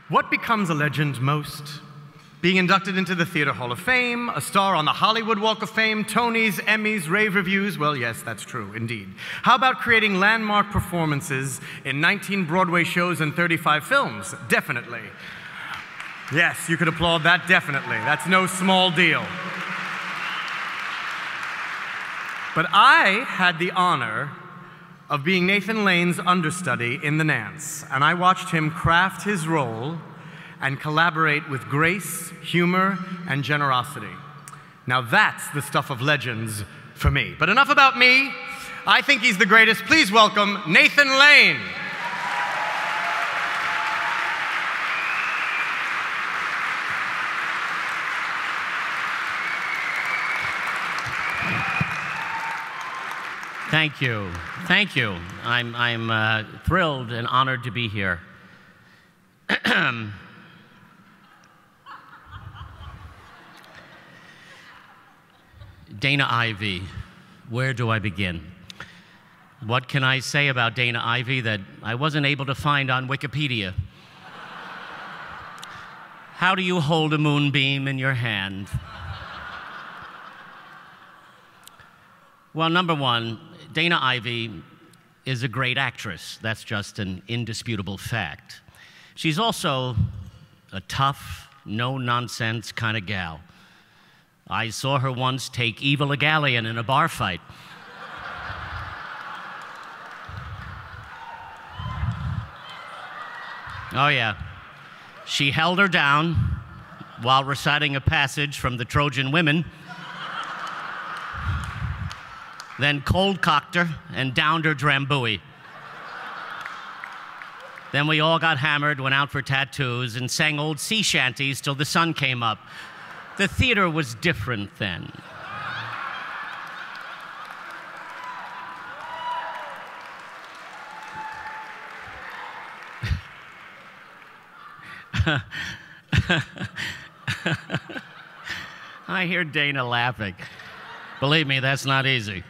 What becomes a legend most? Being inducted into the Theater Hall of Fame, a star on the Hollywood Walk of Fame, Tonys, Emmys, rave reviews? Well, yes, that's true, indeed. How about creating landmark performances in 19 Broadway shows and 35 films? Definitely. Yes, you could applaud that, definitely. That's no small deal. But I had the honor of being Nathan Lane's understudy in The Nance, and I watched him craft his role and collaborate with grace, humor, and generosity. Now that's the stuff of legends for me. But enough about me. I think he's the greatest. Please welcome Nathan Lane. Thank you. Thank you. I'm thrilled and honored to be here. Dana Ivey, where do I begin? What can I say about Dana Ivey that I wasn't able to find on Wikipedia? How do you hold a moonbeam in your hand? Well, number one, Dana Ivey is a great actress. That's just an indisputable fact. She's also a tough, no-nonsense kind of gal. I saw her once take Ivey Gala in a bar fight. Oh, yeah. She held her down while reciting a passage from the Trojan Women, then cold-cocked her and downed her Drambuie. Then we all got hammered, went out for tattoos, and sang old sea shanties till the sun came up. The theater was different then. I hear Dana laughing. Believe me, that's not easy.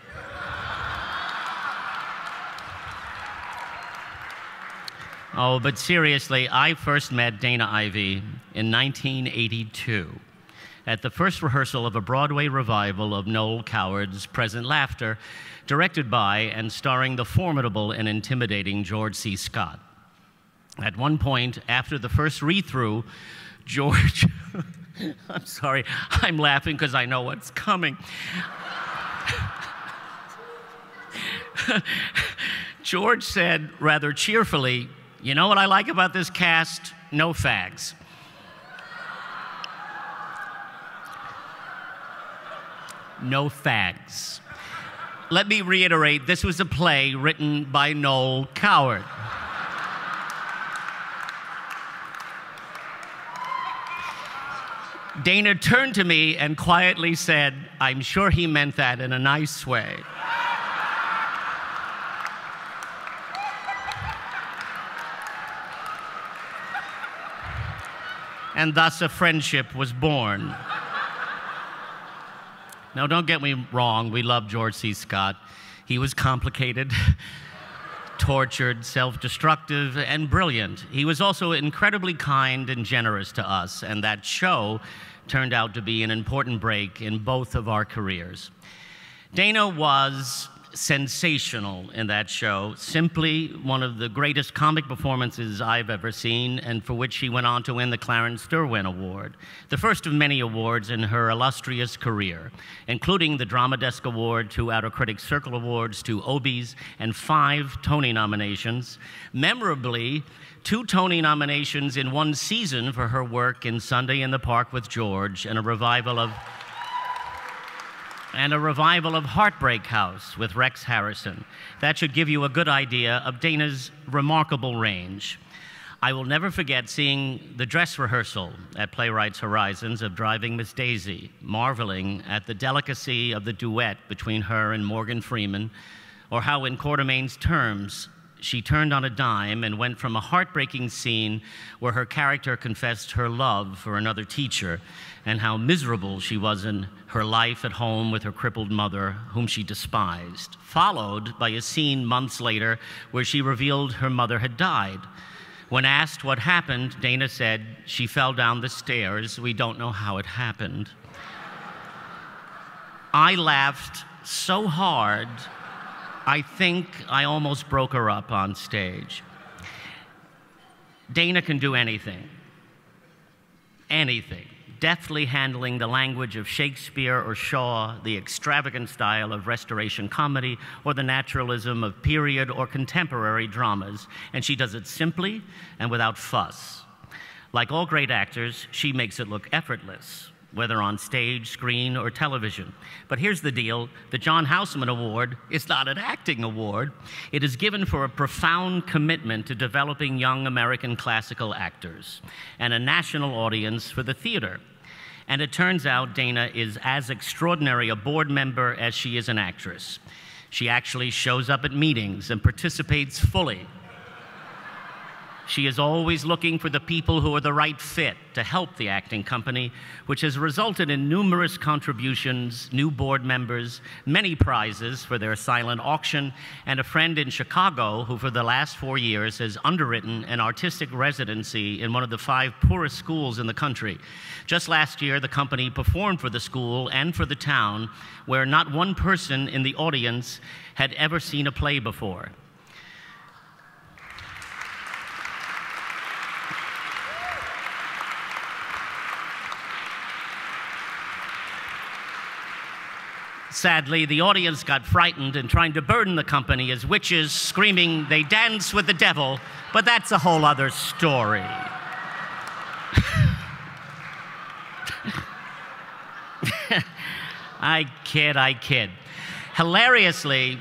Oh, but seriously, I first met Dana Ivey in 1982 at the first rehearsal of a Broadway revival of Noel Coward's Present Laughter, directed by and starring the formidable and intimidating George C. Scott. At one point, after the first read-through, George, I'm sorry, I'm laughing because I know what's coming. George said rather cheerfully, "You know what I like about this cast? No fags." No fags. Let me reiterate, this was a play written by Noel Coward. Dana turned to me and quietly said, "I'm sure he meant that in a nice way." And thus a friendship was born. Now, don't get me wrong, we love George C. Scott. He was complicated, tortured, self-destructive, and brilliant. He was also incredibly kind and generous to us, and that show turned out to be an important break in both of our careers. Dana was sensational in that show, simply one of the greatest comic performances I've ever seen, and for which she went on to win the Clarence Derwin Award, the first of many awards in her illustrious career, including the Drama Desk Award, 2 Outer Critics Circle Awards, 2 Obies, and 5 Tony nominations. Memorably, 2 Tony nominations in 1 season for her work in Sunday in the Park with George, and a revival of Heartbreak House with Rex Harrison. That should give you a good idea of Dana's remarkable range. I will never forget seeing the dress rehearsal at Playwrights Horizons of Driving Miss Daisy, marveling at the delicacy of the duet between her and Morgan Freeman, or how in Quartermain's Terms, she turned on a dime and went from a heartbreaking scene where her character confessed her love for another teacher and how miserable she was in her life at home with her crippled mother, whom she despised, followed by a scene months later where she revealed her mother had died. When asked what happened, Dana said, "She fell down the stairs. We don't know how it happened." I laughed so hard, I think I almost broke her up on stage. Dana can do anything. Anything. Deftly handling the language of Shakespeare or Shaw, the extravagant style of Restoration comedy, or the naturalism of period or contemporary dramas. And she does it simply and without fuss. Like all great actors, she makes it look effortless, whether on stage, screen, or television. But here's the deal: the John Houseman Award is not an acting award. It is given for a profound commitment to developing young American classical actors and a national audience for the theater. And it turns out Dana is as extraordinary a board member as she is an actress. She actually shows up at meetings and participates fully. She is always looking for the people who are the right fit to help the acting company, which has resulted in numerous contributions, new board members, many prizes for their silent auction, and a friend in Chicago who for the last 4 years has underwritten an artistic residency in one of the 5 poorest schools in the country. Just last year, the company performed for the school and for the town, where not one person in the audience had ever seen a play before. Sadly, the audience got frightened and trying to burden the company as witches, screaming, "They dance with the devil," but that's a whole other story. I kid. Hilariously,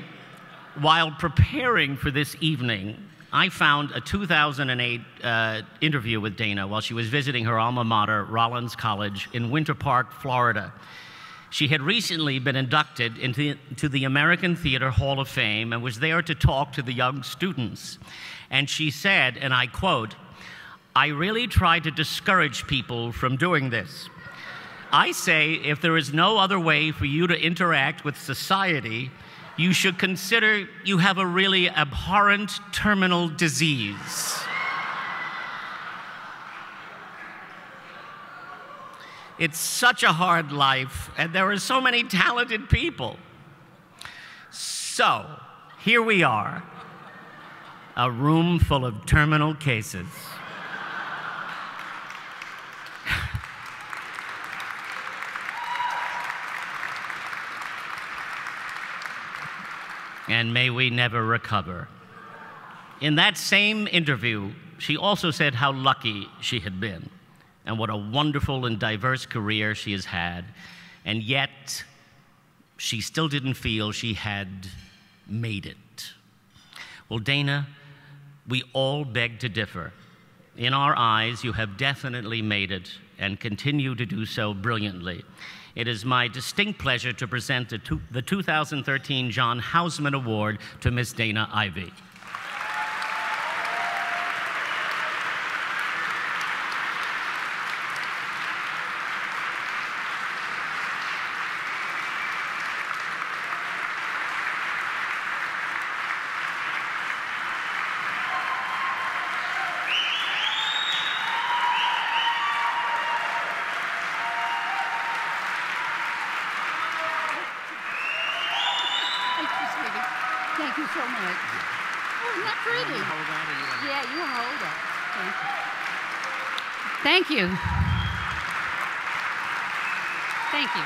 while preparing for this evening, I found a 2008 interview with Dana while she was visiting her alma mater, Rollins College, in Winter Park, Florida. She had recently been inducted into the American Theater Hall of Fame and was there to talk to the young students. And she said, and I quote, "I really try to discourage people from doing this. I say if there is no other way for you to interact with society, you should consider you have a really abhorrent terminal disease." It's such a hard life, and there are so many talented people. So, here we are, a room full of terminal cases. And may we never recover. In that same interview, she also said how lucky she had been, and what a wonderful and diverse career she has had, and yet she still didn't feel she had made it. Well, Dana, we all beg to differ. In our eyes, you have definitely made it and continue to do so brilliantly. It is my distinct pleasure to present the 2013 John Houseman Award to Miss Dana Ivey. Thank you so much. Oh, isn't that pretty? Yeah, you want to hold that. Thank you. Thank you.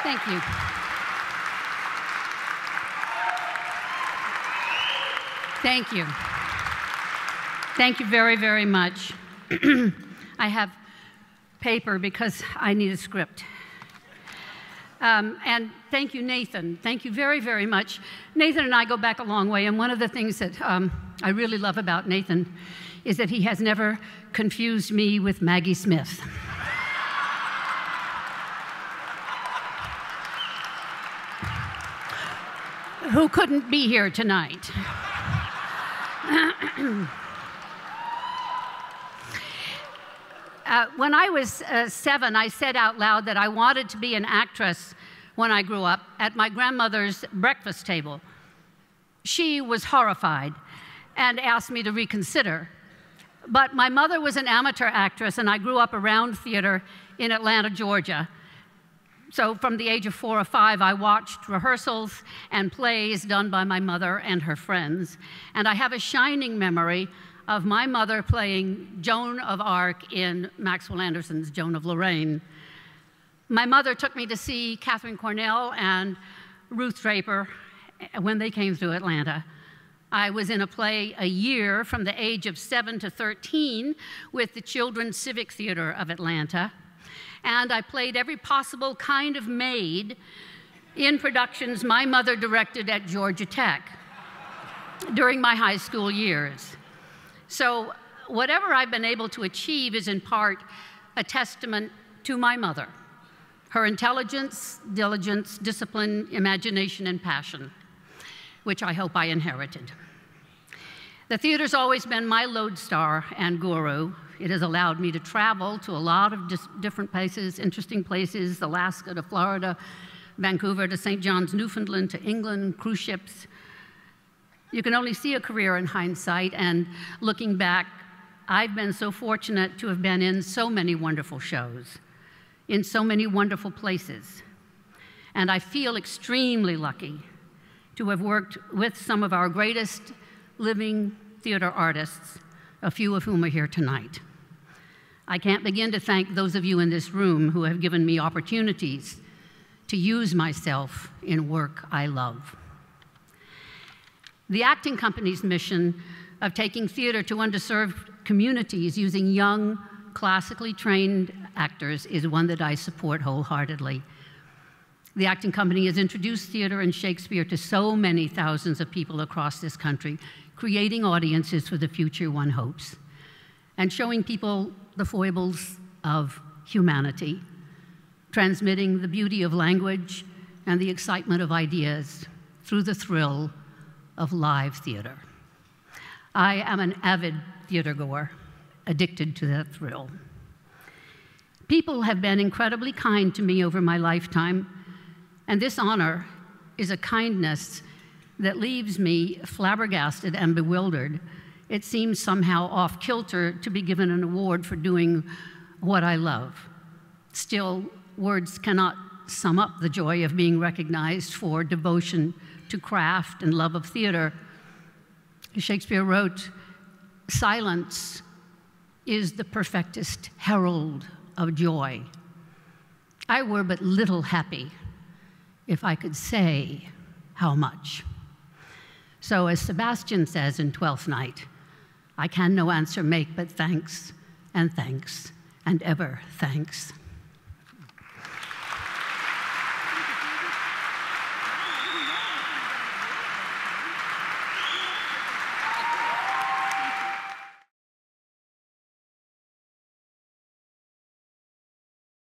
Thank you. Thank you. Thank you very, very much. I have paper because I need a script. And thank you, Nathan. Thank you very, very much. Nathan and I go back a long way, and one of the things that I really love about Nathan is that he has never confused me with Maggie Smith. Who couldn't be here tonight. When I was 7, I said out loud that I wanted to be an actress when I grew up at my grandmother's breakfast table. She was horrified and asked me to reconsider. But my mother was an amateur actress, and I grew up around theater in Atlanta, Georgia. So from the age of 4 or 5, I watched rehearsals and plays done by my mother and her friends. And I have a shining memory of my mother playing Joan of Arc in Maxwell Anderson's Joan of Lorraine. My mother took me to see Katharine Cornell and Ruth Draper when they came through Atlanta. I was in a play a year from the age of 7 to 13 with the Children's Civic Theater of Atlanta. And I played every possible kind of maid in productions my mother directed at Georgia Tech during my high school years. So whatever I've been able to achieve is in part a testament to my mother, her intelligence, diligence, discipline, imagination, and passion, which I hope I inherited. The theater's always been my lodestar and guru. It has allowed me to travel to a lot of different places, interesting places, Alaska to Florida, Vancouver to St. John's, Newfoundland to England, cruise ships. You can only see a career in hindsight, and looking back, I've been so fortunate to have been in so many wonderful shows, in so many wonderful places. And I feel extremely lucky to have worked with some of our greatest living theater artists, a few of whom are here tonight. I can't begin to thank those of you in this room who have given me opportunities to use myself in work I love. The acting company's mission of taking theater to underserved communities using young, classically trained actors is one that I support wholeheartedly. The acting company has introduced theater and Shakespeare to so many thousands of people across this country, creating audiences for the future one hopes, and showing people the foibles of humanity, transmitting the beauty of language and the excitement of ideas through the thrill of live theater. I am an avid theater goer, addicted to that thrill. People have been incredibly kind to me over my lifetime, and this honor is a kindness that leaves me flabbergasted and bewildered. It seems somehow off-kilter to be given an award for doing what I love. Still, words cannot sum up the joy of being recognized for devotion to craft and love of theater. Shakespeare wrote, "Silence is the perfectest herald of joy. I were but little happy if I could say how much." So as Sebastian says in Twelfth Night, I can no answer make but thanks, and ever thanks.